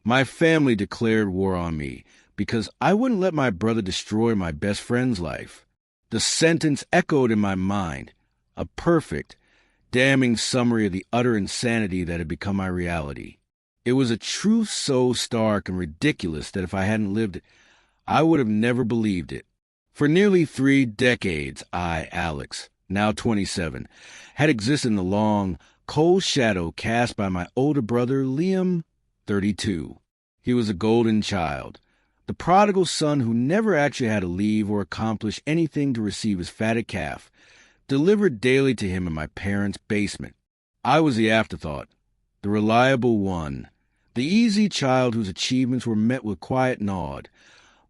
My family declared war on me because I wouldn't let my brother destroy my best friend's life. The sentence echoed in my mind, a perfect, damning summary of the utter insanity that had become my reality. It was a truth so stark and ridiculous that if I hadn't lived it, I would have never believed it. For nearly 3 decades, I, Alex, now 27, had existed in the long, cold shadow cast by my older brother, Liam, 32. He was a golden child, the prodigal son who never actually had to leave or accomplish anything to receive his fatted calf, delivered daily to him in my parents' basement. I was the afterthought, the reliable one, the easy child whose achievements were met with quiet nod,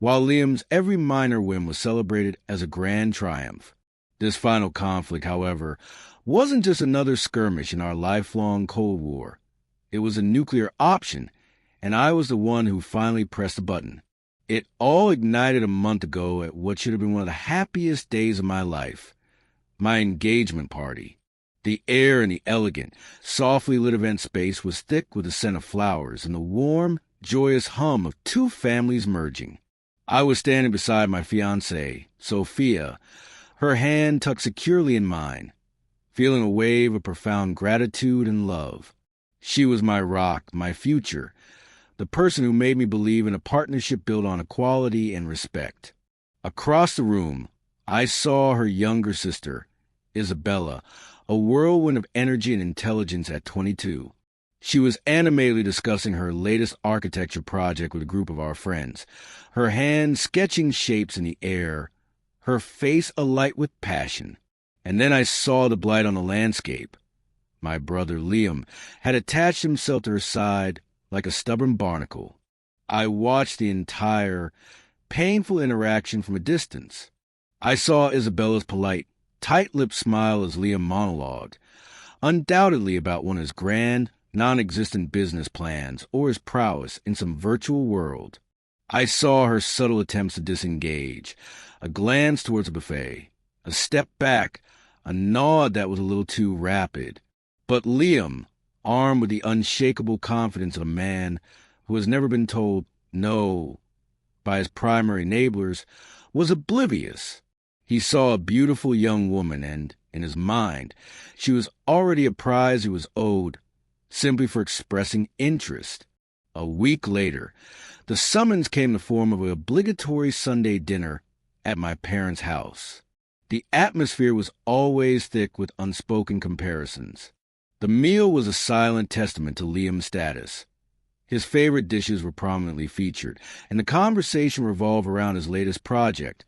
while Liam's every minor win was celebrated as a grand triumph. This final conflict, however, wasn't just another skirmish in our lifelong Cold War. It was a nuclear option, and I was the one who finally pressed the button. It all ignited a month ago at what should have been one of the happiest days of my life, my engagement party. The air in the elegant, softly lit event space was thick with the scent of flowers and the warm, joyous hum of 2 families merging. I was standing beside my fiancée, Sophia, her hand tucked securely in mine, feeling a wave of profound gratitude and love. She was my rock, my future, the person who made me believe in a partnership built on equality and respect. Across the room, I saw her younger sister, Isabella, a whirlwind of energy and intelligence at 22. She was animatedly discussing her latest architecture project with a group of our friends, her hands sketching shapes in the air, her face alight with passion. And then I saw the blight on the landscape. My brother Liam had attached himself to her side like a stubborn barnacle. I watched the entire, painful interaction from a distance. I saw Isabella's polite, tight-lipped smile as Liam monologued, undoubtedly about one of his grand, non-existent business plans or his prowess in some virtual world. I saw her subtle attempts to disengage, a glance towards the buffet, a step back, a nod that was a little too rapid. But Liam, armed with the unshakable confidence of a man who has never been told no by his primary enablers, was oblivious. He saw a beautiful young woman, and, in his mind, she was already a prize he was owed, simply for expressing interest. A week later, the summons came in the form of an obligatory Sunday dinner at my parents' house. The atmosphere was always thick with unspoken comparisons. The meal was a silent testament to Liam's status. His favorite dishes were prominently featured, and the conversation revolved around his latest project,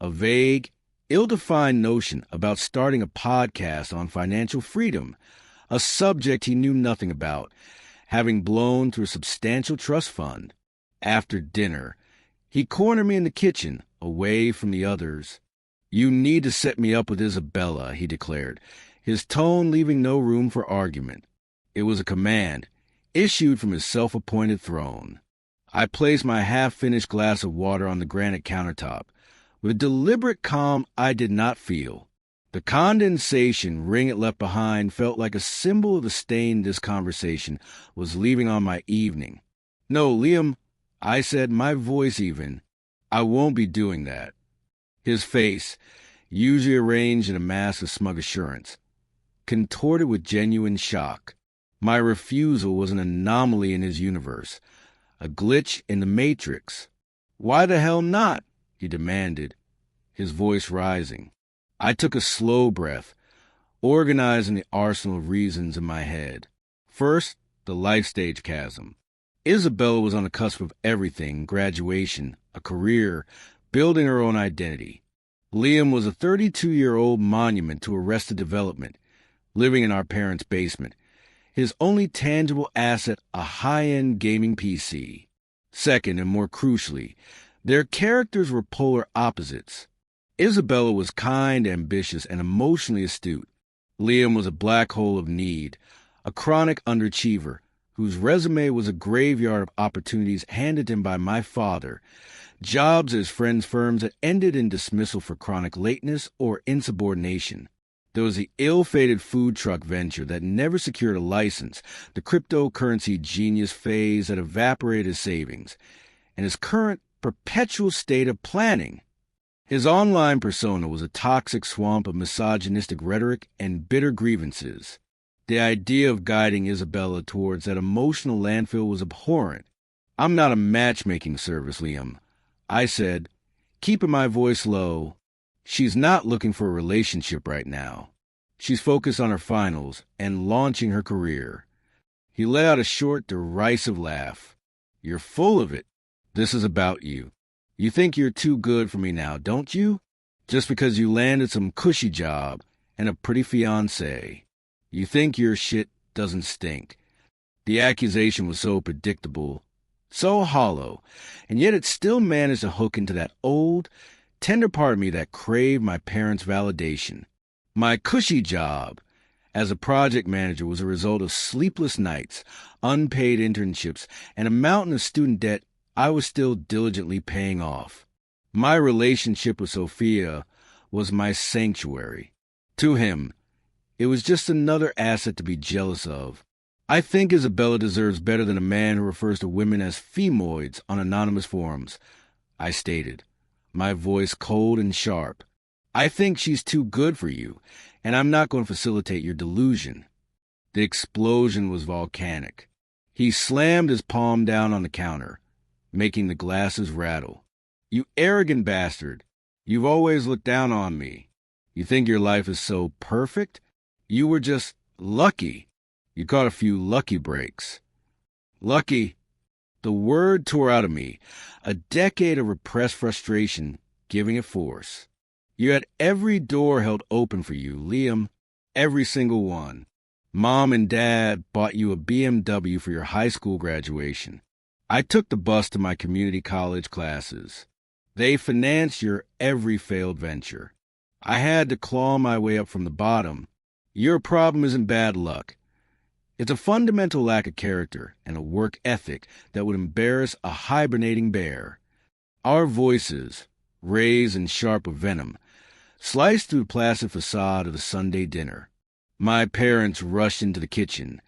a vague, ill-defined notion about starting a podcast on financial freedom, a subject he knew nothing about, having blown through a substantial trust fund. After dinner, he cornered me in the kitchen, away from the others. "You need to set me up with Isabella," he declared, his tone leaving no room for argument. It was a command, issued from his self-appointed throne. I placed my half-finished glass of water on the granite countertop, with a deliberate calm I did not feel. The condensation ring it left behind felt like a symbol of the stain this conversation was leaving on my evening. "No, Liam," I said, my voice even, "I won't be doing that." His face, usually arranged in a mask of smug assurance, contorted with genuine shock. My refusal was an anomaly in his universe, a glitch in the matrix. "Why the hell not?" he demanded, his voice rising. I took a slow breath, organizing the arsenal of reasons in my head. First, the life stage chasm. Isabella was on the cusp of everything: graduation, a career, building her own identity. Liam was a 32-year-old monument to arrested development, living in our parents' basement. His only tangible asset, a high-end gaming PC. Second, and more crucially, their characters were polar opposites. Isabella was kind, ambitious, and emotionally astute. Liam was a black hole of need, a chronic underachiever, whose resume was a graveyard of opportunities handed him by my father, jobs at his friends' firms that ended in dismissal for chronic lateness or insubordination. There was the ill-fated food truck venture that never secured a license, the cryptocurrency genius phase that evaporated his savings, and his current perpetual state of planning. His online persona was a toxic swamp of misogynistic rhetoric and bitter grievances. The idea of guiding Isabella towards that emotional landfill was abhorrent. "I'm not a matchmaking service, Liam," I said, keeping my voice low. "She's not looking for a relationship right now. She's focused on her finals and launching her career." He let out a short, derisive laugh. "You're full of it. This is about you. You think you're too good for me now, don't you? Just because you landed some cushy job and a pretty fiancée. You think your shit doesn't stink." The accusation was so predictable, so hollow, and yet it still managed to hook into that old, tender part of me that craved my parents' validation. My cushy job as a project manager was a result of sleepless nights, unpaid internships, and a mountain of student debt I was still diligently paying off. My relationship with Sophia was my sanctuary. To him, it was just another asset to be jealous of. "I think Isabella deserves better than a man who refers to women as femoids on anonymous forums," I stated, my voice cold and sharp. "I think she's too good for you, and I'm not going to facilitate your delusion." The explosion was volcanic. He slammed his palm down on the counter, making the glasses rattle. "You arrogant bastard. You've always looked down on me. You think your life is so perfect? You were just lucky. You caught a few lucky breaks." Lucky. The word tore out of me, a decade of repressed frustration giving it force. You had every door held open for you, Liam, every single one. Mom and Dad bought you a BMW for your high school graduation. I took the bus to my community college classes. They financed your every failed venture. I had to claw my way up from the bottom. Your problem isn't bad luck. It's a fundamental lack of character and a work ethic that would embarrass a hibernating bear. Our voices, raised and sharp with venom, sliced through the placid facade of the Sunday dinner. My parents rushed into the kitchen,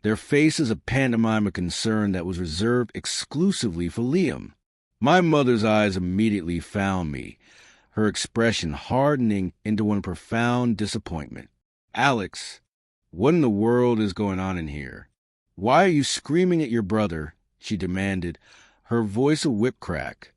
their faces a pantomime of concern that was reserved exclusively for Liam. My mother's eyes immediately found me, her expression hardening into one profound disappointment. "Alex, what in the world is going on in here? Why are you screaming at your brother?" she demanded, her voice a whip crack.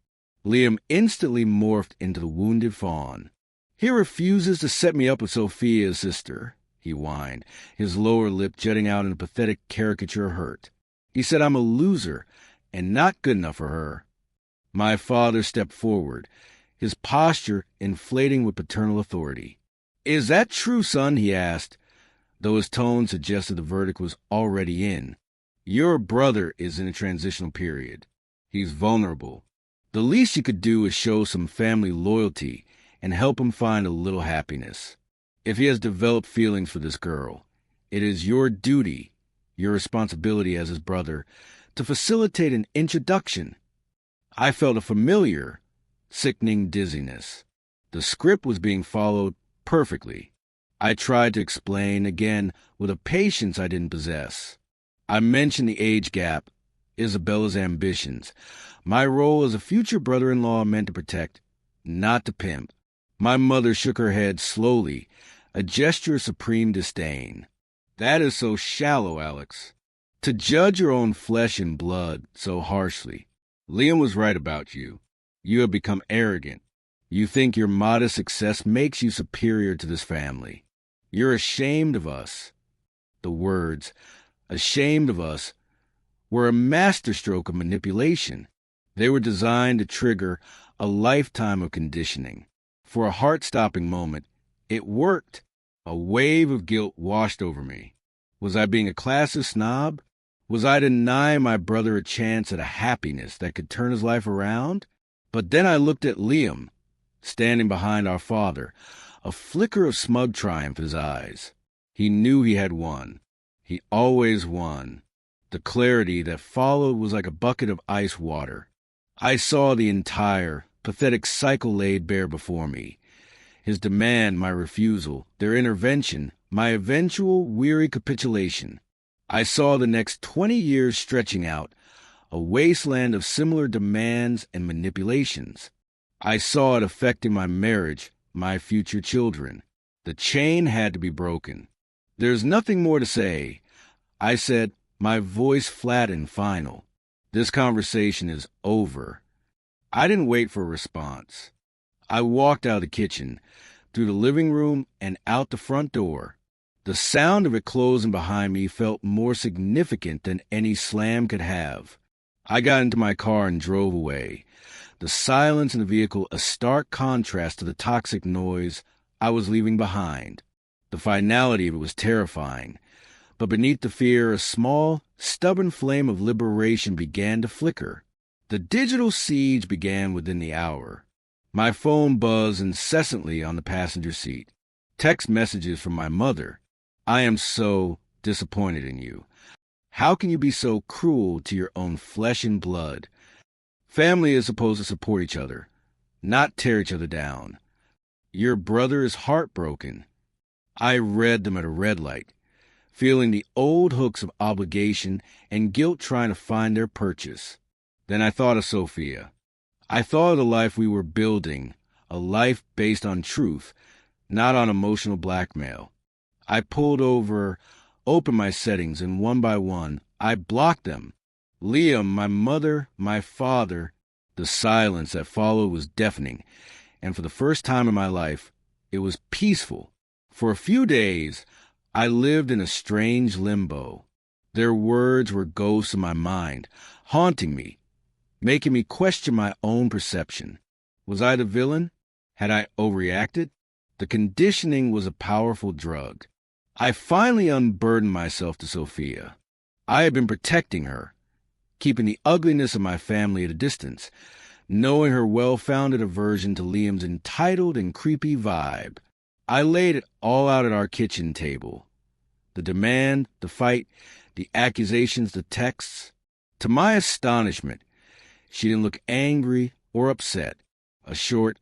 Liam instantly morphed into the wounded fawn. "He refuses to set me up with Sophia's sister," he whined, his lower lip jutting out in a pathetic caricature of hurt. "He said I'm a loser and not good enough for her." My father stepped forward, his posture inflating with paternal authority. "Is that true, son?" he asked, though his tone suggested the verdict was already in. "Your brother is in a transitional period. He's vulnerable. The least you could do is show some family loyalty and help him find a little happiness. If he has developed feelings for this girl, it is your duty, your responsibility as his brother, to facilitate an introduction." I felt a familiar, sickening dizziness. The script was being followed perfectly. I tried to explain, again, with a patience I didn't possess. I mentioned the age gap, Isabella's ambitions, my role as a future brother-in-law meant to protect, not to pimp. My mother shook her head slowly, a gesture of supreme disdain. "That is so shallow, Alex. To judge your own flesh and blood so harshly. Liam was right about you. You have become arrogant. You think your modest success makes you superior to this family. You're ashamed of us." The words, "ashamed of us," were a masterstroke of manipulation. They were designed to trigger a lifetime of conditioning. For a heart-stopping moment, it worked. A wave of guilt washed over me. Was I being a classist snob? Was I denying my brother a chance at a happiness that could turn his life around? But then I looked at Liam, standing behind our father, a flicker of smug triumph in his eyes. He knew he had won. He always won. The clarity that followed was like a bucket of ice water. I saw the entire, pathetic cycle laid bare before me. His demand, my refusal, their intervention, my eventual weary capitulation. I saw the next 20 years stretching out, a wasteland of similar demands and manipulations. I saw it affecting my marriage, my future children. The chain had to be broken. There's nothing more to say, I said, my voice flat and final. This conversation is over. I didn't wait for a response. I walked out of the kitchen, through the living room, and out the front door. The sound of it closing behind me felt more significant than any slam could have. I got into my car and drove away, the silence in the vehicle a stark contrast to the toxic noise I was leaving behind. The finality of it was terrifying, but beneath the fear, a small, stubborn flame of liberation began to flicker. The digital siege began within the hour. My phone buzzed incessantly on the passenger seat. Text messages from my mother. I am so disappointed in you. How can you be so cruel to your own flesh and blood? Family is supposed to support each other, not tear each other down. Your brother is heartbroken. I read them at a red light, feeling the old hooks of obligation and guilt trying to find their purchase. Then I thought of Sophia. I thought of the life we were building, a life based on truth, not on emotional blackmail. I pulled over, opened my settings, and one by one, I blocked them. Liam, my mother, my father. The silence that followed was deafening, and for the first time in my life, it was peaceful. For a few days, I lived in a strange limbo. Their words were ghosts in my mind, haunting me, making me question my own perception. Was I the villain? Had I overreacted? The conditioning was a powerful drug. I finally unburdened myself to Sophia. I had been protecting her, keeping the ugliness of my family at a distance, knowing her well-founded aversion to Liam's entitled and creepy vibe. I laid it all out at our kitchen table. The demand, the fight, the accusations, the texts. To my astonishment, she didn't look angry or upset. A short,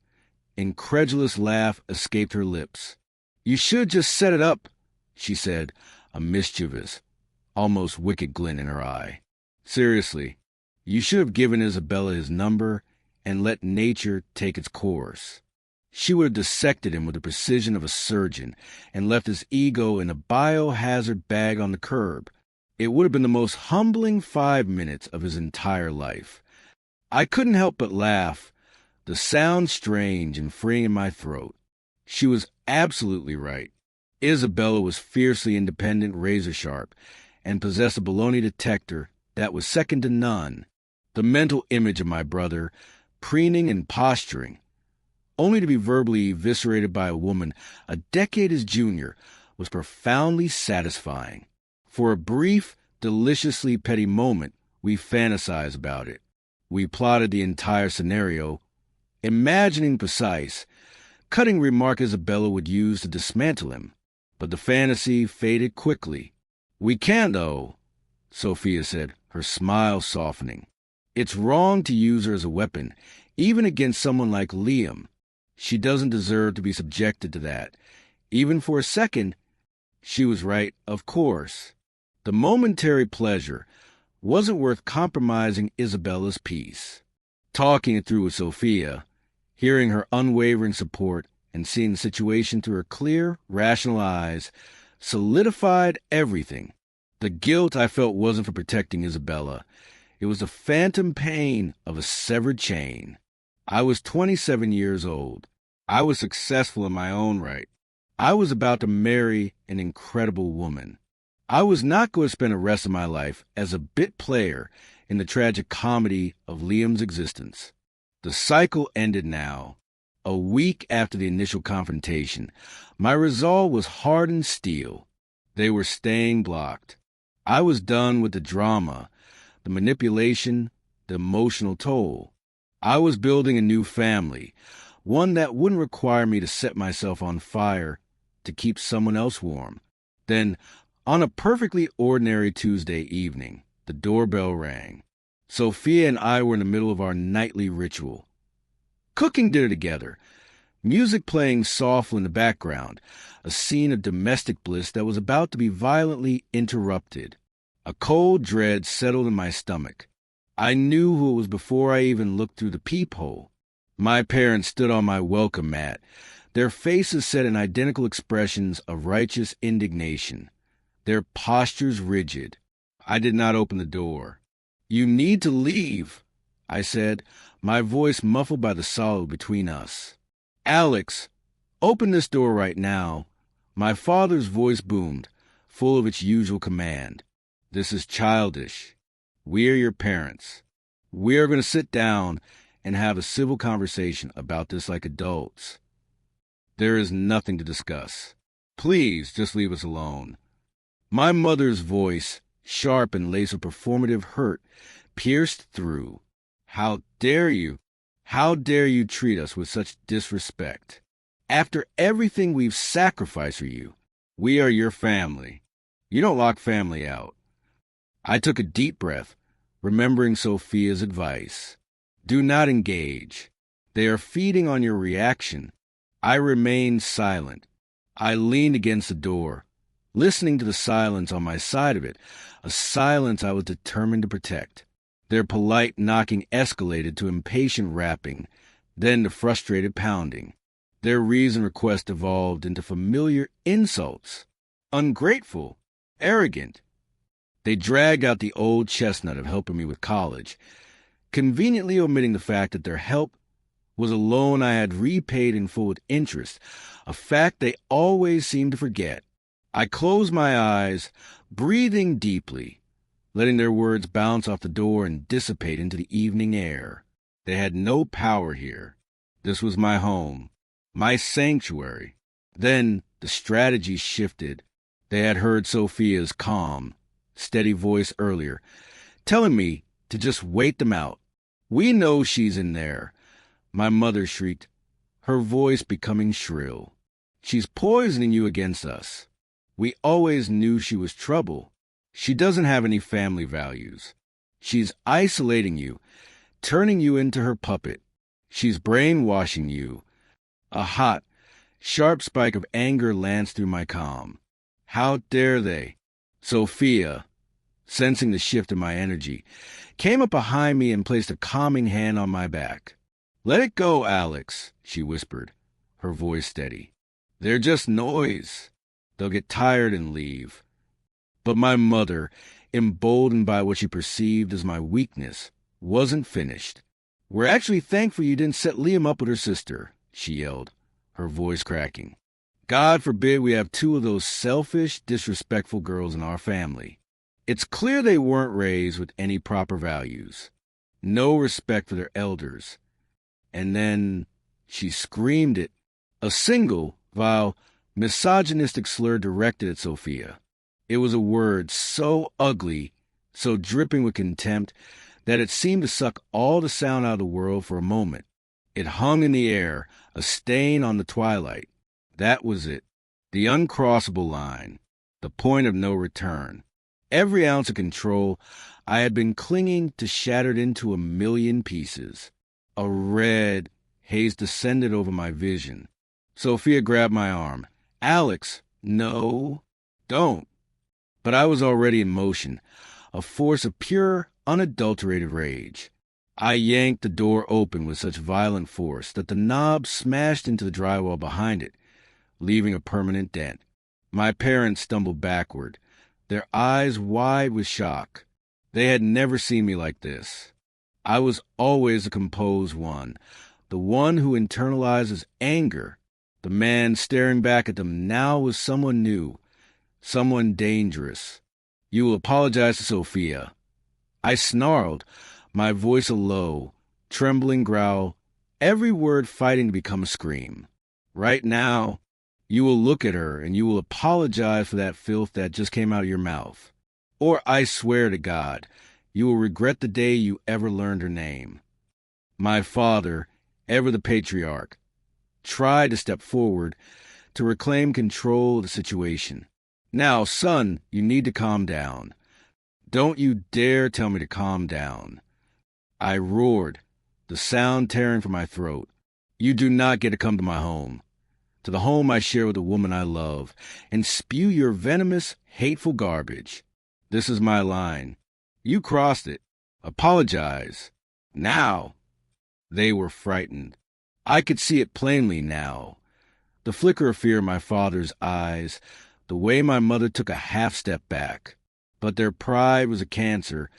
incredulous laugh escaped her lips. You should just set it up, she said, a mischievous, almost wicked glint in her eye. Seriously, you should have given Isabella his number and let nature take its course. She would have dissected him with the precision of a surgeon and left his ego in a biohazard bag on the curb. It would have been the most humbling 5 minutes of his entire life. I couldn't help but laugh, the sound strange and freeing in my throat. She was absolutely right. Isabella was fiercely independent, razor-sharp, and possessed a baloney detector that was second to none. The mental image of my brother, preening and posturing, only to be verbally eviscerated by a woman a decade his junior, was profoundly satisfying. For a brief, deliciously petty moment, we fantasized about it. We plotted the entire scenario, imagining precise, cutting remark Isabella would use to dismantle him. But the fantasy faded quickly. We can't, though, Sophia said, her smile softening. It's wrong to use her as a weapon, even against someone like Liam. She doesn't deserve to be subjected to that. Even for a second, she was right, of course. The momentary pleasure wasn't worth compromising Isabella's peace. Talking it through with Sophia, hearing her unwavering support, and seeing the situation through her clear, rational eyes, solidified everything. The guilt I felt wasn't for protecting Isabella. It was the phantom pain of a severed chain. I was 27 years old. I was successful in my own right. I was about to marry an incredible woman. I was not going to spend the rest of my life as a bit player in the tragic comedy of Liam's existence. The cycle ended now. A week after the initial confrontation, my resolve was hardened steel. They were staying blocked. I was done with the drama, the manipulation, the emotional toll. I was building a new family, one that wouldn't require me to set myself on fire to keep someone else warm. Then, on a perfectly ordinary Tuesday evening, the doorbell rang. Sophia and I were in the middle of our nightly ritual. Cooking dinner together, Music playing softly in the background, a scene of domestic bliss that was about to be violently interrupted. A cold dread settled in my stomach. I knew who it was before I even looked through the peephole. My parents stood on my welcome mat, their faces set in identical expressions of righteous indignation, their postures rigid. I did not open the door. "You need to leave," I said, my voice muffled by the solid between us. "Alex, open this door right now." My father's voice boomed, full of its usual command. "This is childish. We are your parents. We are going to sit down and have a civil conversation about this like adults. There is nothing to discuss. Please just leave us alone." My mother's voice, sharp and laced with performative hurt, pierced through. "How dare you? How dare you treat us with such disrespect? After everything we've sacrificed for you, we are your family. You don't lock family out." I took a deep breath, remembering Sophia's advice. Do not engage. They are feeding on your reaction. I remained silent. I leaned against the door, listening to the silence on my side of it, a silence I was determined to protect. Their polite knocking escalated to impatient rapping, then to frustrated pounding. Their reasoned request evolved into familiar insults. Ungrateful, arrogant. They dragged out the old chestnut of helping me with college, conveniently omitting the fact that their help was a loan I had repaid in full with interest, a fact they always seemed to forget. I closed my eyes, breathing deeply, letting their words bounce off the door and dissipate into the evening air. They had no power here. This was my home, my sanctuary. Then the strategy shifted. They had heard Sophia's calm, steady voice earlier, telling me to just wait them out. "We know she's in there," my mother shrieked, her voice becoming shrill. "She's poisoning you against us. We always knew she was trouble. She doesn't have any family values. She's isolating you, turning you into her puppet. She's brainwashing you." A hot, sharp spike of anger lanced through my calm. How dare they? Sophia, sensing the shift in my energy, came up behind me and placed a calming hand on my back. "Let it go, Alex," she whispered, her voice steady. "They're just noise. They'll get tired and leave." But my mother, emboldened by what she perceived as my weakness, wasn't finished. "We're actually thankful you didn't set Liam up with her sister," she yelled, her voice cracking. "God forbid we have two of those selfish, disrespectful girls in our family. It's clear they weren't raised with any proper values. No respect for their elders." And then she screamed it, a single, vile, misogynistic slur directed at Sophia. It was a word so ugly, so dripping with contempt, that it seemed to suck all the sound out of the world for a moment. It hung in the air, a stain on the twilight. That was it, the uncrossable line, the point of no return. Every ounce of control I had been clinging to shattered into a million pieces. A red haze descended over my vision. Sophia grabbed my arm. "Alex, no, don't." But I was already in motion, a force of pure, unadulterated rage. I yanked the door open with such violent force that the knob smashed into the drywall behind it, leaving a permanent dent. My parents stumbled backward, their eyes wide with shock. They had never seen me like this. I was always the composed one, the one who internalizes anger. The man staring back at them now was someone new, someone dangerous. "You will apologize to Sophia." I snarled, my voice a low, trembling growl, every word fighting to become a scream. "Right now, you will look at her and you will apologize for that filth that just came out of your mouth. Or I swear to God, you will regret the day you ever learned her name." My father, ever the patriarch, tried to step forward to reclaim control of the situation. "Now, son, you need to calm down. Don't you dare tell me to calm down." I roared, the sound tearing from my throat. You do not get to come to my home, to the home I share with a woman I love, and spew your venomous, hateful garbage. This is my line. You crossed it. Apologize. Now. They were frightened. I could see it plainly now. The flicker of fear in my father's eyes, the way my mother took a half-step back. But their pride was a cancer,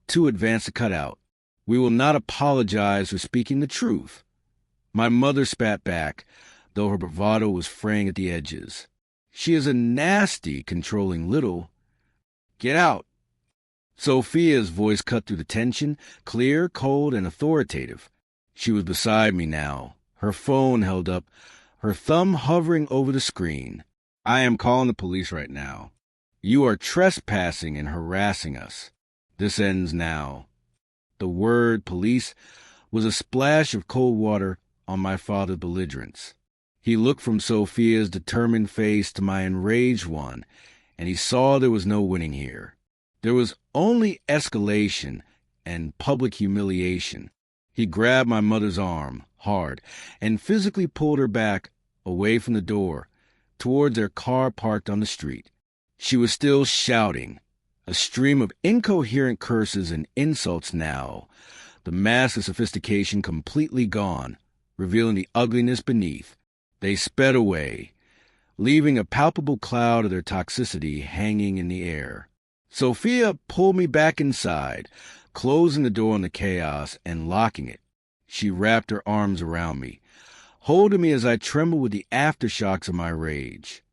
too advanced to cut out. We will not apologize for speaking the truth. My mother spat back, though her bravado was fraying at the edges. She is a nasty, controlling little. Get out. Sophia's voice cut through the tension, clear, cold, and authoritative. She was beside me now, her phone held up, her thumb hovering over the screen. I am calling the police right now. You are trespassing and harassing us. This ends now. The word police was a splash of cold water on my father's belligerence. He looked from Sophia's determined face to my enraged one, and he saw there was no winning here. There was only escalation and public humiliation. He grabbed my mother's arm, hard, and physically pulled her back, away from the door, towards their car parked on the street. She was still shouting, a stream of incoherent curses and insults now, the mask of sophistication completely gone, revealing the ugliness beneath. They sped away, leaving a palpable cloud of their toxicity hanging in the air. Sophia pulled me back inside, closing the door on the chaos and locking it. She wrapped her arms around me, holding me as I trembled with the aftershocks of my rage.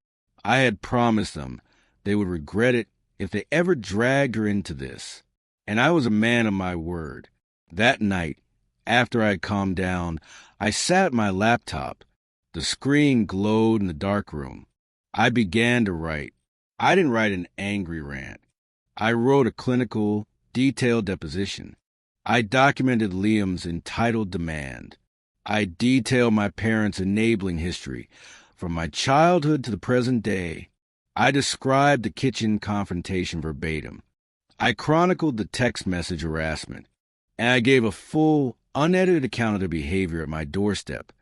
I had promised them they would regret it if they ever dragged her into this, and I was a man of my word. That night, after I had calmed down, I sat at my laptop. The screen glowed in the dark room. I began to write. I didn't write an angry rant. I wrote a clinical, detailed deposition. I documented Liam's entitled demand. I detailed my parents' enabling history, from my childhood to the present day. I described the kitchen confrontation verbatim. I chronicled the text message harassment, and I gave a full, unedited account of their behavior at my doorstep,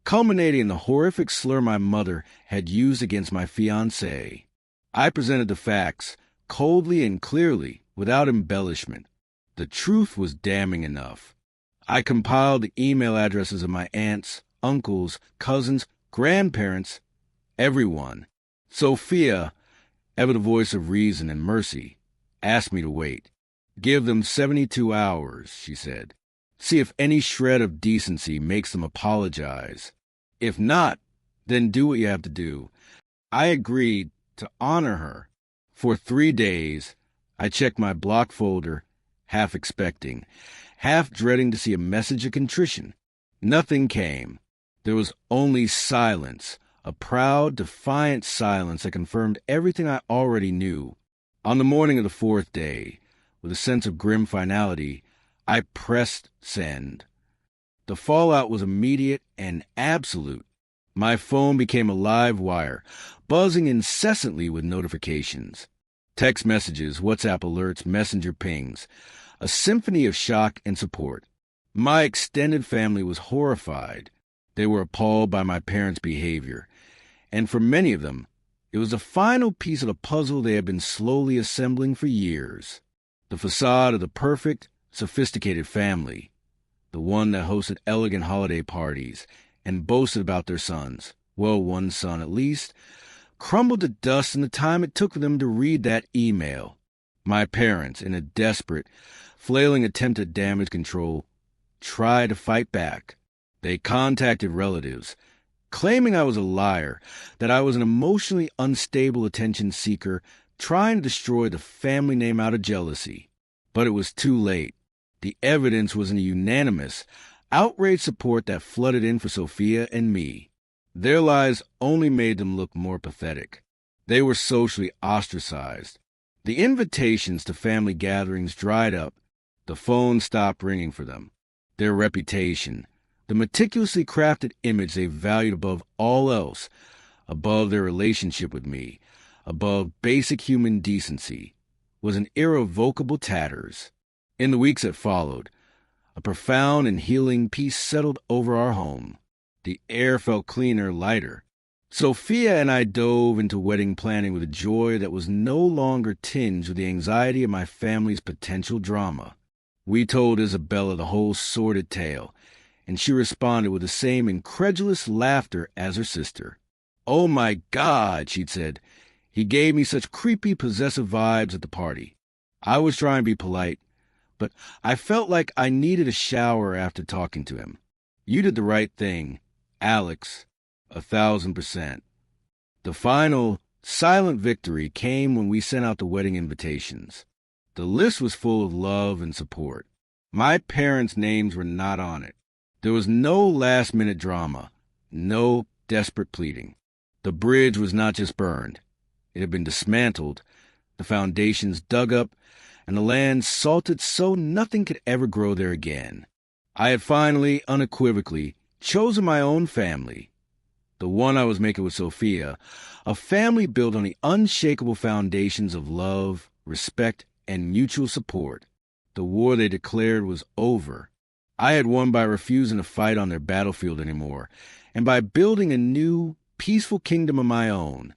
culminating in the horrific slur my mother had used against my fiancée. I presented the facts, coldly and clearly, without embellishment. The truth was damning enough. I compiled the email addresses of my aunts, uncles, cousins, grandparents, everyone. Sophia, ever the voice of reason and mercy, asked me to wait. Give them 72 hours, she said. See if any shred of decency makes them apologize. If not, then do what you have to do. I agreed to honor her. For 3 days, I checked my block folder, half expecting, half dreading to see a message of contrition. Nothing came. There was only silence, a proud, defiant silence that confirmed everything I already knew. On the morning of the 4th day, with a sense of grim finality, I pressed send. The fallout was immediate and absolute. My phone became a live wire, buzzing incessantly with notifications. Text messages, WhatsApp alerts, messenger pings. A symphony of shock and support. My extended family was horrified. They were appalled by my parents' behavior. And for many of them, it was the final piece of the puzzle they had been slowly assembling for years. The facade of the perfect, sophisticated family. The one that hosted elegant holiday parties and boasted about their sons, well, one son at least, crumbled to dust in the time it took for them to read that email. My parents, in a desperate, flailing attempt at damage control, tried to fight back. They contacted relatives, claiming I was a liar, that I was an emotionally unstable attention seeker trying to destroy the family name out of jealousy. But it was too late. The evidence was in a unanimous, outraged support that flooded in for Sophia and me. Their lies only made them look more pathetic. They were socially ostracized. The invitations to family gatherings dried up. The phone stopped ringing for them. Their reputation, the meticulously crafted image they valued above all else, above their relationship with me, above basic human decency, was in irrevocable tatters. In the weeks that followed, A profound and healing peace settled over our home. The air felt cleaner, lighter. Sophia and I dove into wedding planning with a joy that was no longer tinged with the anxiety of my family's potential drama. We told Isabella the whole sordid tale, and she responded with the same incredulous laughter as her sister. "Oh my God," she'd said. "He gave me such creepy, possessive vibes at the party." I was trying to be polite, but I felt like I needed a shower after talking to him. "You did the right thing, Alex, 1,000%. The final, silent victory came when we sent out the wedding invitations. The list was full of love and support. My parents' names were not on it. There was no last-minute drama, no desperate pleading. The bridge was not just burned. It had been dismantled, the foundations dug up, and the land salted so nothing could ever grow there again. I had finally, unequivocally, chosen my own family, the one I was making with Sophia, a family built on the unshakable foundations of love, respect, and mutual support. The war they declared was over. I had won by refusing to fight on their battlefield anymore, and by building a new, peaceful kingdom of my own,